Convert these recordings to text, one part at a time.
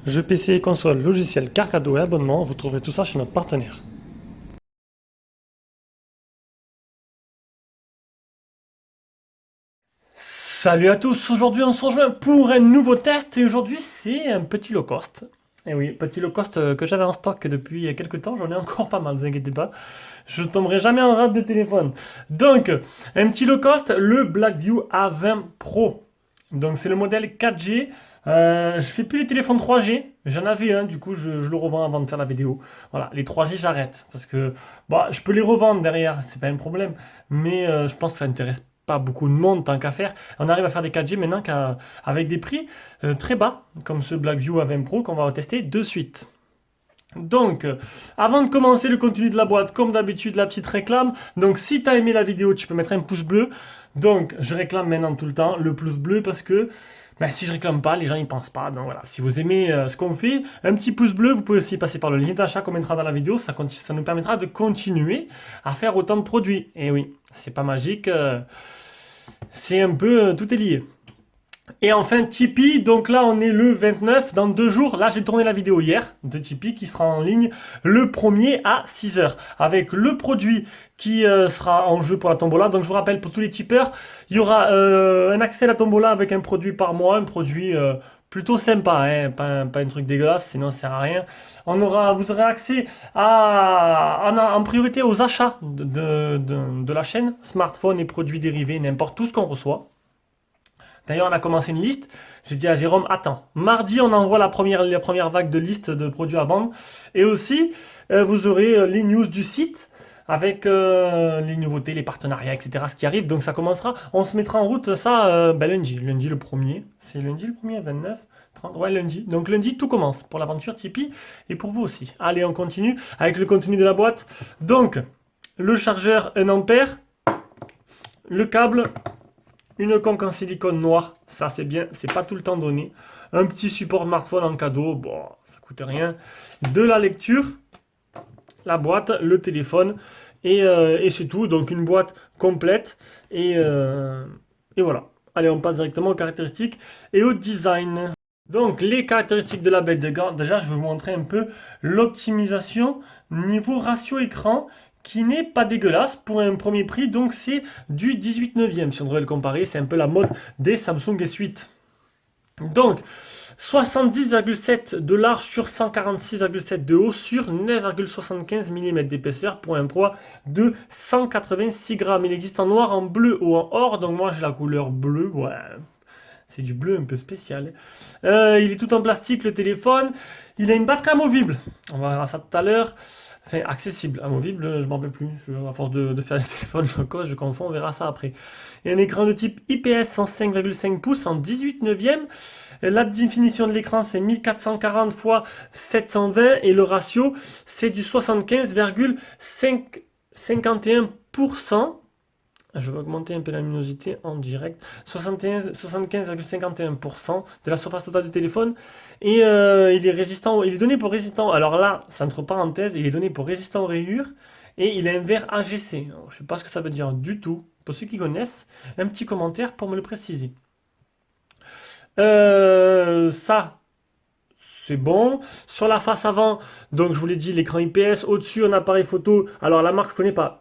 Jeux PC et consoles, logiciels, cartes cadeaux et abonnements, vous trouverez tout ça chez notre partenaire. Salut à tous, aujourd'hui on se rejoint pour un nouveau test et aujourd'hui c'est un petit low cost. Et oui, petit low cost que j'avais en stock depuis quelques temps, j'en ai encore pas mal, ne vous inquiétez pas. Je tomberai jamais en rate de téléphone. Donc, un petit low cost, le Blackview A20 Pro. Donc c'est le modèle 4G. Je fais plus les téléphones 3G. J'en avais un, du coup je le revends avant de faire la vidéo. Voilà, les 3G j'arrête. Parce que bah, je peux les revendre derrière, c'est pas un problème. Mais je pense que ça intéresse pas beaucoup de monde tant qu'à faire. On arrive à faire des 4G maintenant avec des prix très bas, comme ce Blackview A20 Pro qu'on va tester de suite. Donc, avant de commencer le contenu de la boîte, comme d'habitude, la petite réclame. Donc, si tu as aimé la vidéo, tu peux mettre un pouce bleu. Donc, je réclame maintenant tout le temps le pouce bleu parce que ben, si je réclame pas, les gens y pensent pas. Donc voilà, si vous aimez ce qu'on fait, un petit pouce bleu, vous pouvez aussi passer par le lien d'achat qu'on mettra dans la vidéo. Ça nous permettra de continuer à faire autant de produits. Et oui, c'est pas magique. C'est un peu, tout est lié. Et enfin Tipeee, donc là on est le 29, dans 2 jours, là j'ai tourné la vidéo hier de Tipeee qui sera en ligne le 1er à 6h avec le produit qui sera en jeu pour la tombola. Donc je vous rappelle pour tous les tipeurs, il y aura un accès à la tombola avec un produit par mois, un produit plutôt sympa, hein, pas un truc dégueulasse, sinon ça sert à rien. Vous aurez accès en priorité aux achats de la chaîne, smartphones et produits dérivés, n'importe tout ce qu'on reçoit. D'ailleurs, on a commencé une liste. J'ai dit à Jérôme, attends, mardi, on envoie la première vague de liste de produits à vendre. Et aussi, vous aurez les news du site avec les nouveautés, les partenariats, etc. Ce qui arrive. Donc ça commencera. On se mettra en route ça lundi. Lundi le 1er. C'est lundi le 1er, 29, 30. Ouais, lundi. Donc lundi, tout commence pour l'aventure Tipeee et pour vous aussi. Allez, on continue avec le contenu de la boîte. Donc, le chargeur 1 ampère, le câble, une conque en silicone noir, ça c'est bien, c'est pas tout le temps donné. Un petit support smartphone en cadeau, bon, ça coûte rien. De la lecture, la boîte, le téléphone, et c'est tout. Donc une boîte complète, et voilà. Allez, on passe directement aux caractéristiques et au design. Donc les caractéristiques de la bête de garde, déjà je vais vous montrer un peu l'optimisation niveau ratio écran qui n'est pas dégueulasse pour un premier prix, donc c'est du 18 neuvième si on devrait le comparer, c'est un peu la mode des Samsung S8. Donc 70,7 de large sur 146,7 de haut sur 9,75 mm d'épaisseur pour un poids de 186 grammes. Il existe en noir, en bleu ou en or, donc moi j'ai la couleur bleue, ouais. C'est du bleu un peu spécial. Il est tout en plastique le téléphone. Il a une batterie amovible. On va voir ça tout à l'heure. Enfin, accessible. Amovible, je m'en rappelle plus. À force de faire les téléphones, je confonds. On verra ça après. Et un écran de type IPS en 5,5 pouces en 18 neuvième. La définition de l'écran, c'est 1440 x 720. Et le ratio, c'est du 75,51%. Je vais augmenter un peu la luminosité en direct. 75,51% de la surface totale du téléphone. Et il est résistant. Il est donné pour résistant. Alors là, c'est entre parenthèses, il est donné pour résistant aux rayures. Et il a un verre AGC. Alors, je ne sais pas ce que ça veut dire du tout. Pour ceux qui connaissent, un petit commentaire pour me le préciser. Ça, c'est bon. Sur la face avant, donc je vous l'ai dit, l'écran IPS. Au-dessus, un appareil photo. Alors la marque, je ne connais pas.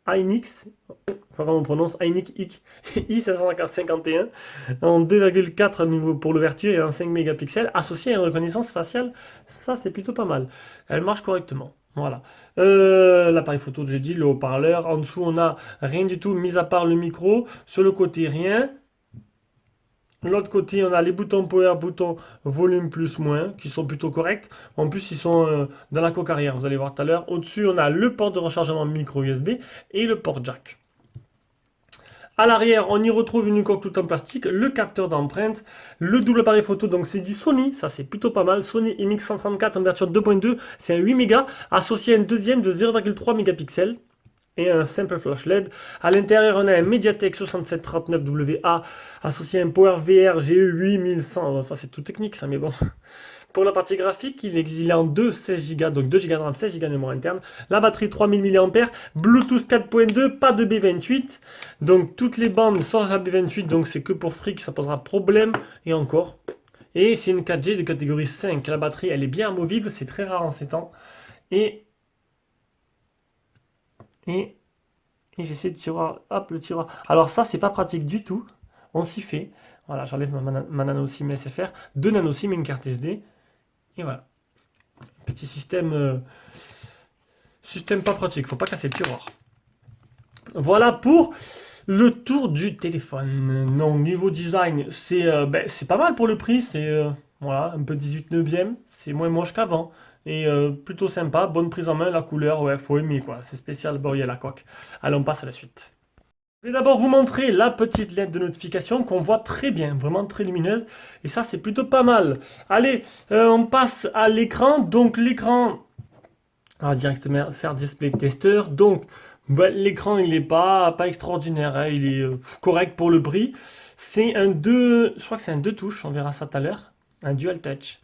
Hynix, enfin comment on prononce, Hynix I551 en 2,4 niveau pour l'ouverture et en 5 mégapixels associé à une reconnaissance faciale, ça c'est plutôt pas mal. Elle marche correctement. Voilà. L'appareil photo, j'ai dit, le haut-parleur. En dessous, on a rien du tout, mis à part le micro. Sur le côté, rien. L'autre côté, on a les boutons power, boutons volume plus moins, qui sont plutôt corrects. En plus, ils sont dans la coque arrière, vous allez voir tout à l'heure. Au-dessus, on a le port de rechargement micro USB et le port jack. À l'arrière, on y retrouve une coque toute en plastique, le capteur d'empreinte, le double appareil photo, donc c'est du Sony, ça c'est plutôt pas mal. Sony IMX134 en version 2.2, c'est un 8 mégas, associé à une deuxième de 0,3 mégapixels. Et un simple flash LED. À l'intérieur, on a un MediaTek 6739WA associé à un PowerVR GE 8100. Ça, c'est tout technique, ça, mais bon. Pour la partie graphique, il est en 2 16 Go, donc 2 Go de RAM, 16 Go de mémoire interne. La batterie 3000 mAh, Bluetooth 4.2, pas de B28. Donc toutes les bandes sont à B28, donc c'est que pour Free que ça posera problème. Et encore, Et c'est une 4G de catégorie 5. La batterie, elle est bien amovible, c'est très rare en ces temps. Et, et, et j'essaie de tiroir. Hop, le tiroir. Alors ça, c'est pas pratique du tout. On s'y fait. Voilà, j'enlève ma nano SIM SFR, 2 nano SIM et une carte SD. Et voilà. Petit système, système pas pratique, faut pas casser le tiroir. Voilà pour le tour du téléphone. Non, niveau design, c'est pas mal pour le prix. C'est voilà, un peu 18 neuvième. C'est moins moche qu'avant. Et plutôt sympa, bonne prise en main, la couleur, ouais, faut aimer quoi. C'est spécial, bon, il y a la coque. Allez, on passe à la suite. Je vais d'abord vous montrer la petite lettre de notification qu'on voit très bien, vraiment très lumineuse. Et ça, c'est plutôt pas mal. Allez, on passe à l'écran. Donc l'écran, on va directement faire display testeur. Donc bah, l'écran, il n'est pas extraordinaire, hein. Il est correct pour le prix. C'est un 2, je crois que c'est un 2 touches, on verra ça tout à l'heure. Un dual touch.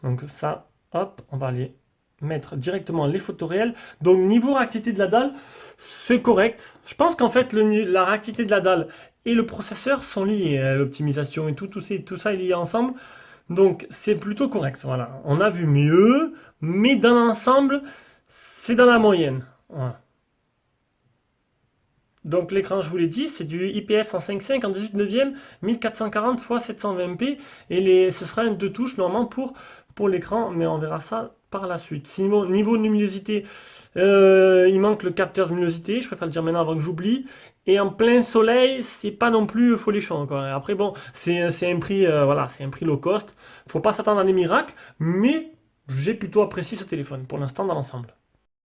Donc ça, hop, on va aller mettre directement les photos réelles. Donc niveau réactivité de la dalle, c'est correct. Je pense qu'en fait la réactivité de la dalle et le processeur sont liés. L'optimisation et tout ça est lié ensemble. Donc c'est plutôt correct. Voilà. On a vu mieux, mais dans l'ensemble, c'est dans la moyenne. Voilà. Donc l'écran, je vous l'ai dit, c'est du IPS en 5.5 en 18 neuvième, 1440 x 720p, et ce sera un 2 touches normalement pour l'écran, mais on verra ça par la suite. Sinon, niveau luminosité, il manque le capteur de luminosité, je préfère le dire maintenant avant que j'oublie. Et en plein soleil, c'est pas non plus folichon, quoi. Après, bon, c'est un prix, voilà, c'est un prix low cost. Faut pas s'attendre à des miracles, mais j'ai plutôt apprécié ce téléphone pour l'instant dans l'ensemble.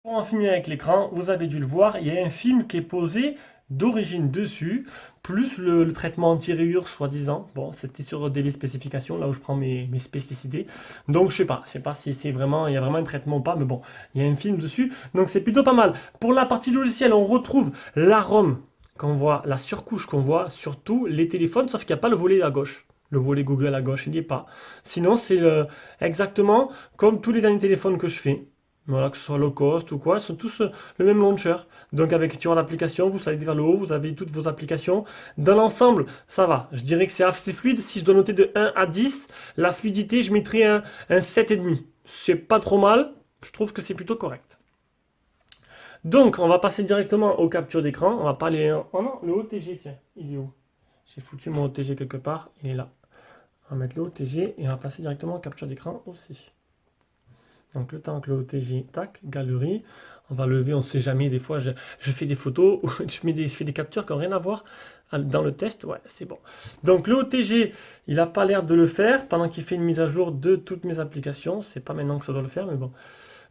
Pour en finir avec l'écran, vous avez dû le voir, il y a un film qui est posé d'origine dessus, plus le traitement anti-rayures soi-disant. Bon, c'était sur des spécifications, là où je prends mes spécificités. Donc je sais pas si c'est vraiment, il y a vraiment un traitement ou pas, mais bon, il y a un film dessus, donc c'est plutôt pas mal. Pour la partie logicielle, on retrouve la ROM qu'on voit, la surcouche qu'on voit sur tous les téléphones, sauf qu'il n'y a pas le volet à gauche. Le volet Google à gauche, il n'y est pas. Sinon, c'est exactement comme tous les derniers téléphones que je fais. Voilà, que ce soit low cost ou quoi, ils sont tous le même launcher. Donc avec tiroir d'application, vous slidez vers le haut, vous avez toutes vos applications. Dans l'ensemble, ça va. Je dirais que c'est assez fluide. Si je dois noter de 1 à 10, la fluidité, je mettrais un 7,5. C'est pas trop mal. Je trouve que c'est plutôt correct. Donc, on va passer directement aux captures d'écran. On va pas aller... Oh non, le OTG, tiens, il est où? J'ai foutu mon OTG quelque part. Il est là. On va mettre le OTG et on va passer directement aux captures d'écran aussi. Donc le temps que le OTG, tac, galerie, on va lever, on ne sait jamais, des fois je fais des photos, ou je fais des captures qui n'ont rien à voir dans le test, ouais, c'est bon. Donc le OTG, il n'a pas l'air de le faire pendant qu'il fait une mise à jour de toutes mes applications, c'est pas maintenant que ça doit le faire, mais bon.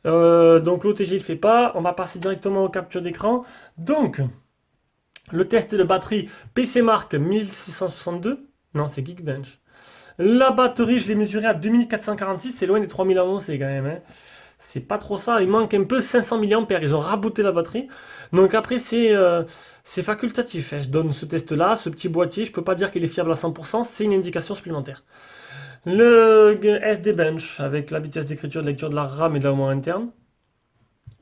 Donc l'OTG il ne fait pas, on va passer directement aux captures d'écran. Donc, le test de batterie PC Mark 1662, non c'est Geekbench. La batterie, je l'ai mesurée à 2446, c'est loin des 3000 annoncés quand même, hein. C'est pas trop ça, il manque un peu 500 mAh, ils ont rabooté la batterie. Donc après, c'est facultatif, hein. Je donne ce test-là, ce petit boîtier, je peux pas dire qu'il est fiable à 100%, c'est une indication supplémentaire. Le SD Bench, avec la vitesse d'écriture, de lecture de la RAM et de la mémoire interne.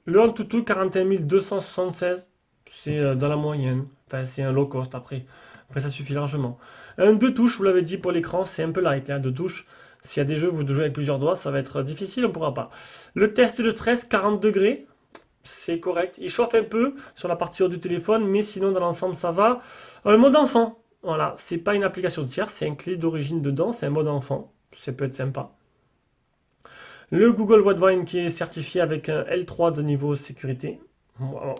Le Antutu 41276, c'est dans la moyenne, enfin c'est un low cost après. Après, ça suffit largement. Un 2 touches, vous l'avez dit, pour l'écran, c'est un peu light, là, 2 touches. S'il y a des jeux, vous jouez avec plusieurs doigts, ça va être difficile, on ne pourra pas. Le test de stress, 40 degrés, c'est correct. Il chauffe un peu sur la partie haut du téléphone, mais sinon, dans l'ensemble, ça va. Le mode enfant, voilà, c'est pas une application tiers, c'est un clé d'origine dedans, c'est un mode enfant. Ça peut être sympa. Le Google Wine qui est certifié avec un L3 de niveau sécurité.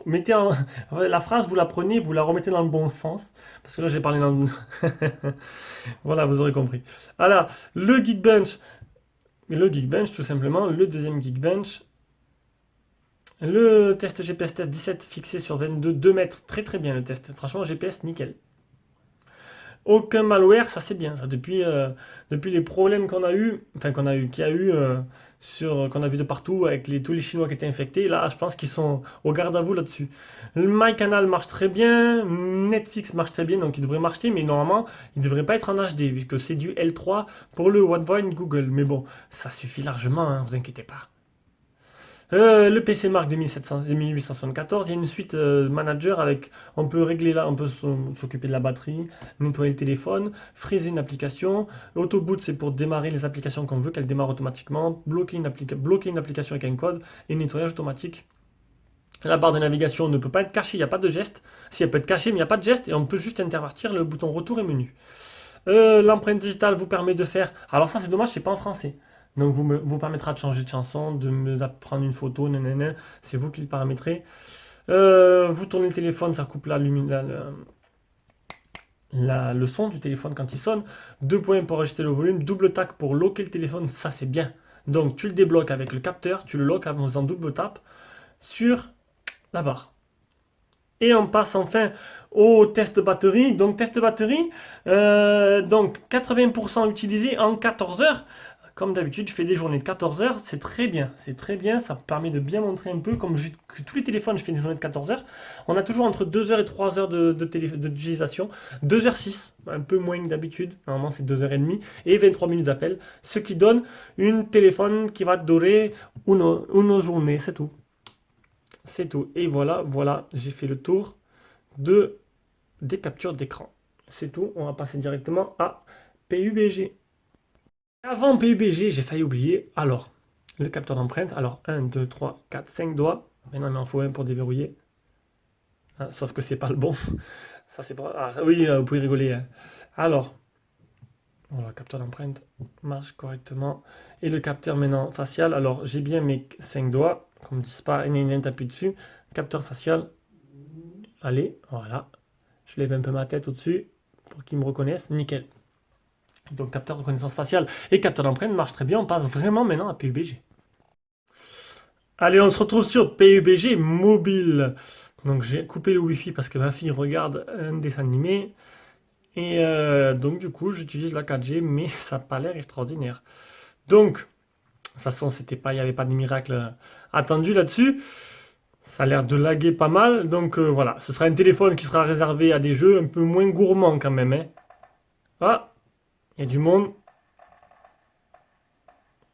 Mettez la phrase, vous la prenez, vous la remettez dans le bon sens. Parce que là, j'ai parlé dans le... Voilà, vous aurez compris. Alors, le Geekbench. Le Geekbench, tout simplement. Le deuxième Geekbench. Le test GPS test 17 fixé sur 22, 2 mètres. Très très bien le test. Franchement, GPS, nickel. Aucun malware, ça c'est bien. Ça, depuis les problèmes qu'on a eu, enfin qu'il y a eu qu'on a vu de partout avec tous les Chinois qui étaient infectés, là je pense qu'ils sont au garde à vous là-dessus. Le MyCanal marche très bien, Netflix marche très bien, donc il devrait marcher, mais normalement il ne devrait pas être en HD, puisque c'est du L3 pour le OneVine Google. Mais bon, ça suffit largement, hein, vous inquiétez pas. Le PC Mark 2874, il y a une suite manager avec, on peut régler là, on peut s'occuper de la batterie, nettoyer le téléphone, freezer une application. L'auto-boot, c'est pour démarrer les applications qu'on veut qu'elles démarrent automatiquement, bloquer une application avec un code et nettoyage automatique. La barre de navigation ne peut pas être cachée, il n'y a pas de geste. Si elle peut être cachée, mais il n'y a pas de geste et on peut juste intervertir le bouton retour et menu. L'empreinte digitale vous permet de faire. Alors ça c'est dommage, c'est pas en français. Donc vous permettra de changer de chanson, de prendre une photo, nanana. C'est vous qui le paramétrez. Vous tournez le téléphone, ça coupe le son du téléphone quand il sonne. Deux points pour ajuster le volume. Double tac pour locker le téléphone, ça c'est bien. Donc tu le débloques avec le capteur, tu le lock en faisant double tap sur la barre. Et on passe enfin au test batterie. Donc test batterie, donc 80% utilisé en 14 heures. Comme d'habitude, je fais des journées de 14 heures, c'est très bien, ça permet de bien montrer un peu, que tous les téléphones, je fais des journées de 14 heures. On a toujours entre 2 heures et 3 heures d'utilisation, 2h06, un peu moins que d'habitude, normalement c'est 2h30, et 23 minutes d'appel, ce qui donne une téléphone qui va durer une journée, c'est tout. C'est tout. Et voilà, voilà, j'ai fait le tour de, des captures d'écran. C'est tout. On va passer directement à PUBG. Avant PUBG, j'ai failli oublier. Alors, le capteur d'empreinte. Alors, 1, 2, 3, 4, 5 doigts. Maintenant, il m'en faut un pour déverrouiller. Ah, sauf que c'est pas le bon. Ça, c'est pas. Ah, oui, vous pouvez rigoler, hein. Alors, voilà, le capteur d'empreinte marche correctement. Et le capteur maintenant facial. Alors, j'ai bien mes 5 doigts. Qu'on ne dise pas, t'appuie dessus. Capteur facial. Allez, voilà. Je lève un peu ma tête au-dessus pour qu'ils me reconnaissent. Nickel. Donc capteur de reconnaissance faciale et capteur d'empreinte marche très bien. On passe vraiment maintenant à PUBG. Allez, on se retrouve sur PUBG mobile. Donc j'ai coupé le Wi-Fi parce que ma fille regarde un dessin animé. Et donc du coup j'utilise la 4G, mais ça n'a pas l'air extraordinaire. Donc, de toute façon, il n'y avait pas de miracle attendu là-dessus. Ça a l'air de laguer pas mal. Donc voilà, ce sera un téléphone qui sera réservé à des jeux un peu moins gourmands quand même, hein. Ah, il y a du monde.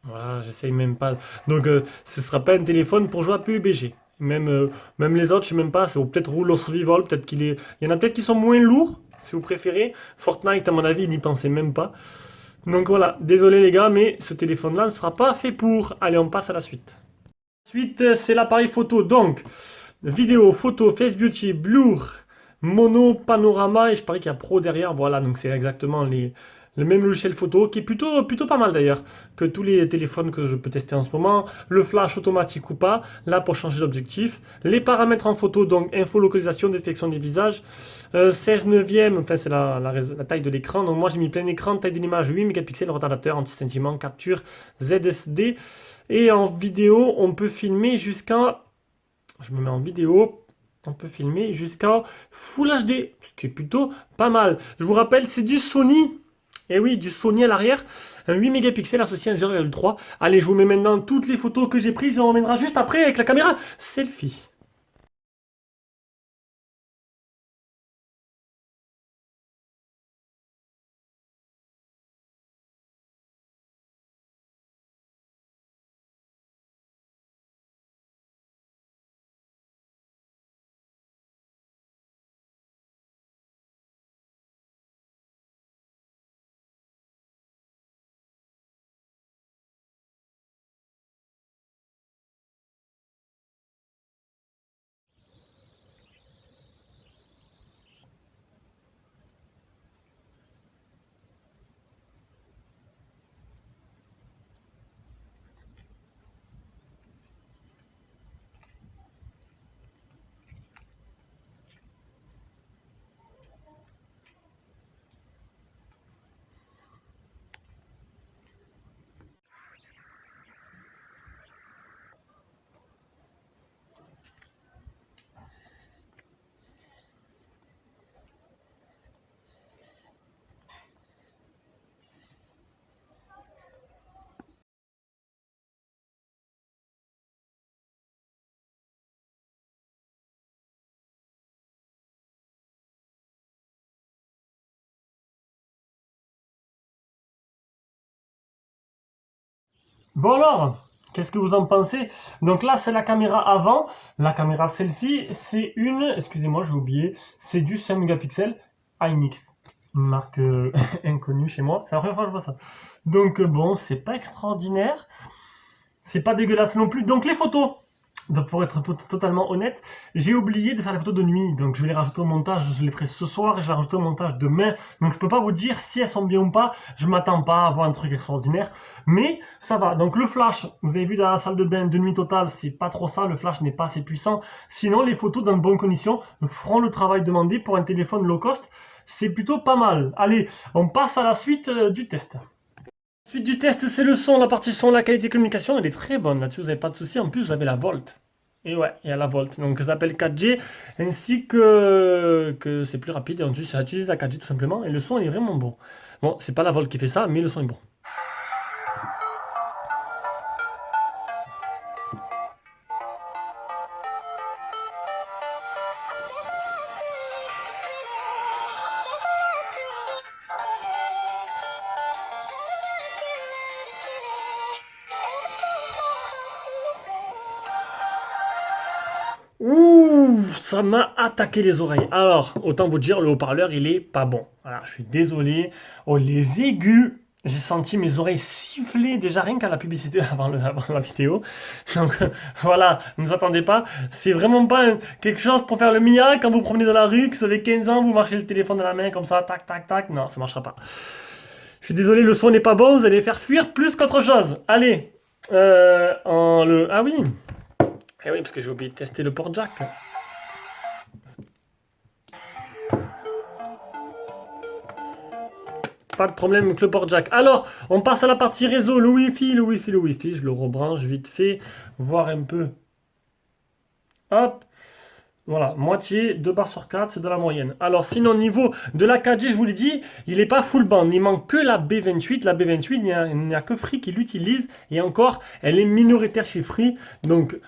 Voilà, j'essaye même pas. Donc, ce sera pas un téléphone pour jouer à PUBG. Même les autres, je sais même pas. C'est peut-être Rule of Survival, peut-être qu'il est. Il y en a peut-être qui sont moins lourds, si vous préférez. Fortnite, à mon avis, il n'y pensait même pas. Donc voilà, désolé les gars, mais ce téléphone-là ne sera pas fait pour. Allez, on passe à la suite. Ensuite, c'est l'appareil photo. Donc, vidéo, photo, Face Beauty, Blur, Mono, Panorama, et je parie qu'il y a Pro derrière. Voilà, donc c'est exactement le même logiciel photo, qui est plutôt pas mal d'ailleurs, que tous les téléphones que je peux tester en ce moment. Le flash automatique ou pas, là pour changer d'objectif. Les paramètres en photo, donc info, localisation, détection des visages. 16 neuvième, enfin c'est la taille de l'écran. Donc moi j'ai mis plein écran, taille de l'image 8 mégapixels, retardateur, anti-sentiment, capture, ZSD. Et en vidéo, on peut filmer jusqu'à. Je me mets en vidéo. On peut filmer jusqu'à Full HD, ce qui est plutôt pas mal. Je vous rappelle, c'est du Sony. Et oui, du Sony à l'arrière. Un 8 mégapixels associé à un 0,3. Allez, je vous mets maintenant toutes les photos que j'ai prises et on reviendra juste après avec la caméra selfie. Bon alors, Qu'est-ce que vous en pensez? Donc là, c'est la caméra avant. La caméra selfie, c'est une... Excusez-moi, j'ai oublié. C'est du 5 mégapixels INX. Une marque inconnue chez moi. C'est la première fois que je vois ça. Donc bon, c'est pas extraordinaire. C'est pas dégueulasse non plus. Donc les photos. Donc pour être totalement honnête, j'ai oublié de faire les photos de nuit. Donc je vais les rajouter au montage. Je les ferai ce soir et je les rajouterai au montage demain. Donc je peux pas vous dire si elles sont bien ou pas. Je m'attends pas à voir un truc extraordinaire. Mais ça va. Donc le flash, vous avez vu dans la salle de bain de nuit totale, c'est pas trop ça. Le flash n'est pas assez puissant. Sinon les photos dans de bonnes conditions feront le travail demandé pour un téléphone low cost. C'est plutôt pas mal. Allez, on passe à la suite du test. Suite du test, c'est le son, la partie son, la qualité de communication, elle est très bonne là-dessus, vous n'avez pas de souci. En plus, vous avez la Volt. Et ouais, il y a la Volt. Donc ça s'appelle 4G, ainsi que c'est plus rapide. Et ensuite, ça utilise la 4G tout simplement. Et le son, il est vraiment bon. Bon, c'est pas la Volt qui fait ça, mais le son est bon. Ouh, ça m'a attaqué les oreilles. Alors, autant vous dire, le haut-parleur, il est pas bon. Voilà, je suis désolé. Oh, les aigus, j'ai senti mes oreilles siffler déjà rien qu'à la publicité avant la vidéo. Donc voilà, ne vous attendez pas. C'est vraiment pas quelque chose pour faire le mia quand vous promenez dans la rue, que vous avez 15 ans, vous marchez le téléphone dans la main comme ça, tac, tac, tac. Non, ça marchera pas. Je suis désolé, le son n'est pas bon, vous allez faire fuir plus qu'autre chose. Allez, Ah oui, eh oui, parce que j'ai oublié de tester le port jack. Pas de problème avec le port jack. Alors, on passe à la partie réseau, le Wi-Fi, le Wi-Fi, le Wi-Fi. Je le rebranche vite fait, voir un peu. Hop, voilà, moitié, 2 barres sur 4, c'est de la moyenne. Alors, sinon, au niveau de la 4G, je vous l'ai dit, il n'est pas full band. Il manque que la B28. La B28, il n'y a que Free qui l'utilise. Et encore, elle est minoritaire chez Free. Donc,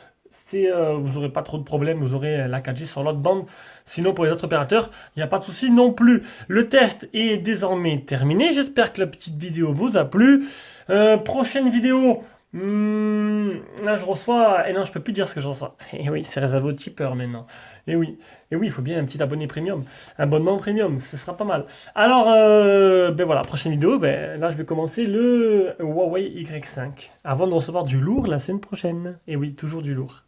vous n'aurez pas trop de problèmes, vous aurez la 4G sur l'autre bande. Sinon, pour les autres opérateurs, il n'y a pas de souci non plus. Le test est désormais terminé. J'espère que la petite vidéo vous a plu. Prochaine vidéo. Là, je reçois. Et non, je peux plus dire ce que je reçois. Et oui, c'est réservé aux tipeurs maintenant. Et oui, il faut bien un petit abonné premium. Abonnement premium, ce sera pas mal. Alors, ben voilà, prochaine vidéo. Ben, là, je vais commencer le Huawei Y5. Avant de recevoir du lourd la semaine prochaine. Et oui, toujours du lourd.